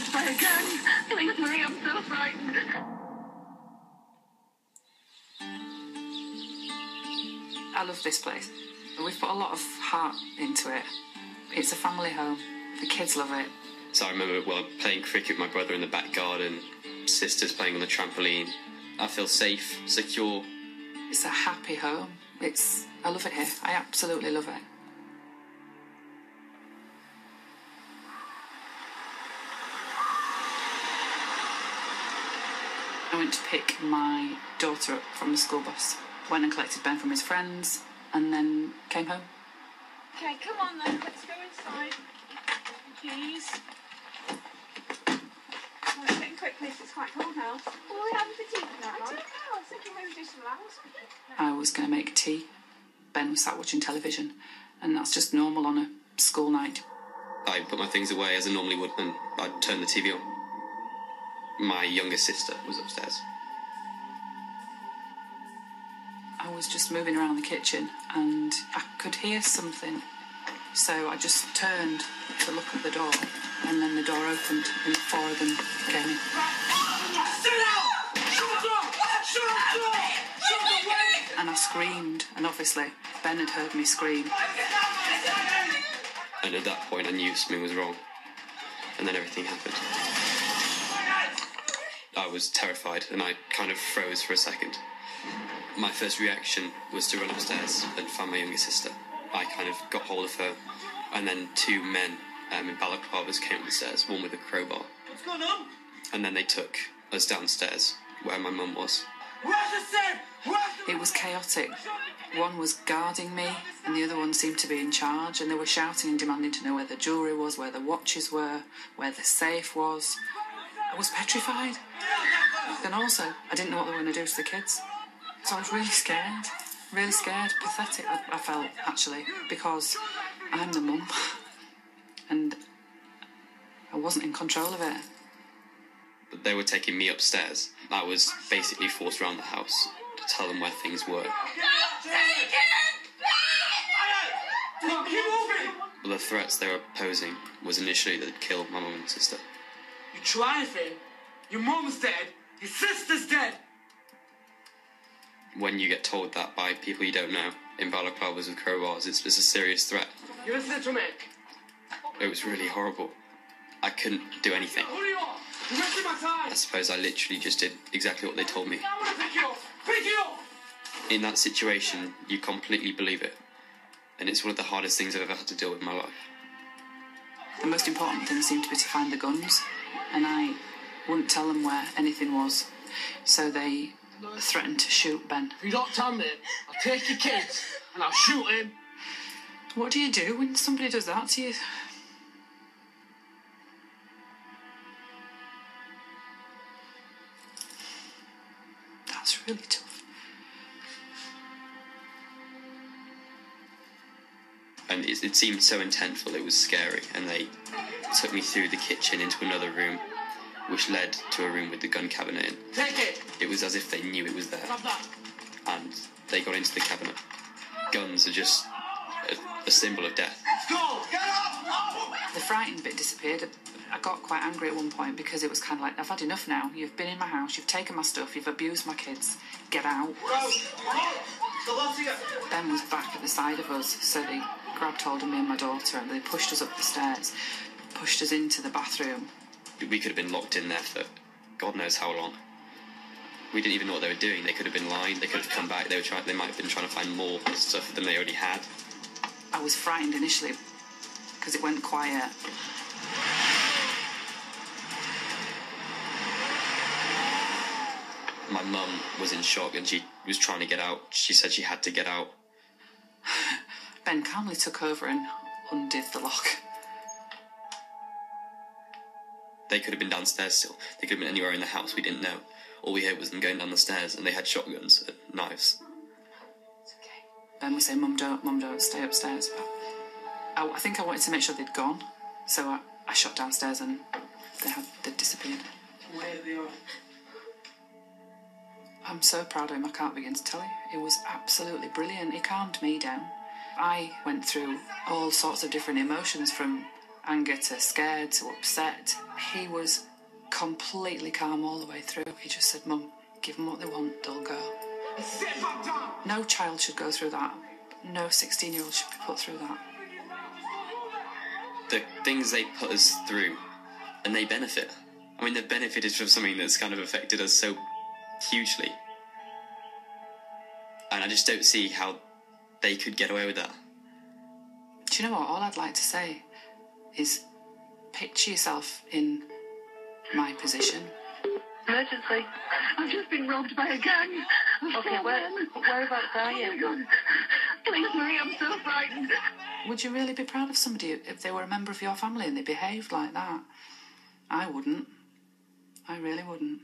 won't play again. Please, Marie, I'm so frightened. I love this place. We've put a lot of heart into it. It's a family home. The kids love it. So I remember playing cricket with my brother in the back garden, sisters playing on the trampoline. I feel safe, secure. It's a happy home. I love it here. I absolutely love it. I went to pick my daughter up from the school bus. Went and collected Ben from his friends, and then came home. Okay, come on then, let's go inside. Please. Come on, getting quick, please, it's quite cold now. What are we having for tea tonight, Mum? I don't know, I was thinking maybe do some lambs. I was going to make tea. Ben was sat watching television, and that's just normal on a school night. I put my things away as I normally would, and I'd turn the TV on. My youngest sister was upstairs. I was just moving around the kitchen and I could hear something. So I just turned to look at the door, and then the door opened and 4 of them came in. And I screamed, and obviously Ben had heard me scream. And at that point I knew something was wrong. And then everything happened. I was terrified and I kind of froze for a second. My first reaction was to run upstairs and find my younger sister. I kind of got hold of her, and then 2 men in balaclavas came up the stairs, one with a crowbar. What's going on? And then they took us downstairs, where my mum was. It was chaotic. One was guarding me, and the other one seemed to be in charge, and they were shouting and demanding to know where the jewellery was, where the watches were, where the safe was. I was petrified. And also, I didn't know what they were going to do to the kids. So I was really scared, pathetic, I felt, actually, because I'm the mum, and I wasn't in control of it. But they were taking me upstairs. I was basically forced around the house to tell them where things were. But the threats they were posing was initially that they'd kill my mum and sister. You try anything, your mum's dead, your sister's dead. When you get told that by people you don't know, in balaclavas with crowbars, it's a serious threat. You listen to me. It was really horrible. I couldn't do anything. Who are you on? You're wasting my time. I suppose I literally just did exactly what they told me. I want to pick you up. Pick you up. In that situation, you completely believe it. And it's one of the hardest things I've ever had to deal with in my life. The most important thing seemed to be to find the guns, and I wouldn't tell them where anything was. So they threatened to shoot Ben. If you don't tell me, I'll take your kids and I'll shoot him. What do you do when somebody does that to you? That's really tough. And it seemed so intentful, it was scary, and they took me through the kitchen into another room, which led to a room with the gun cabinet in. Take it! It was as if they knew it was there. Stop that! And they got into the cabinet. Guns are just a symbol of death. Let's go! Get up! The frightened bit disappeared. I got quite angry at one point because it was kind of like, I've had enough now. You've been in my house, you've taken my stuff, you've abused my kids. Get out. Ben was back at the side of us, so they grabbed hold of me and my daughter and they pushed us up the stairs, pushed us into the bathroom. We could have been locked in there for God knows how long. We didn't even know what they were doing. They could have been lying. They could have come back. They might have been trying to find more stuff than they already had. I was frightened initially because it went quiet. My mum was in shock and she was trying to get out. She said she had to get out. Ben calmly took over and undid the lock. They could have been downstairs still. They could have been anywhere in the house. We didn't know. All we heard was them going down the stairs, and they had shotguns and knives. It's okay. Ben was saying, Mum, don't, stay upstairs. But I think I wanted to make sure they'd gone, so I shot downstairs and they'd disappeared. Where they are? I'm so proud of him, I can't begin to tell you. It was absolutely brilliant. He calmed me down. I went through all sorts of different emotions, from anger to scared to upset. He was completely calm all the way through. He just said, Mum, give them what they want, they'll go. No child should go through that. No 16-year-old should be put through that. The things they put us through, and they benefit. I mean, they've benefited from something that's kind of affected us so hugely. And I just don't see how they could get away with that. Do you know what? All I'd like to say is picture yourself in my position. Emergency. I've just been robbed by a gang. Okay, whereabouts are you? Oh, my God. Please, Marie, I'm so frightened. Would you really be proud of somebody if they were a member of your family and they behaved like that? I wouldn't. I really wouldn't.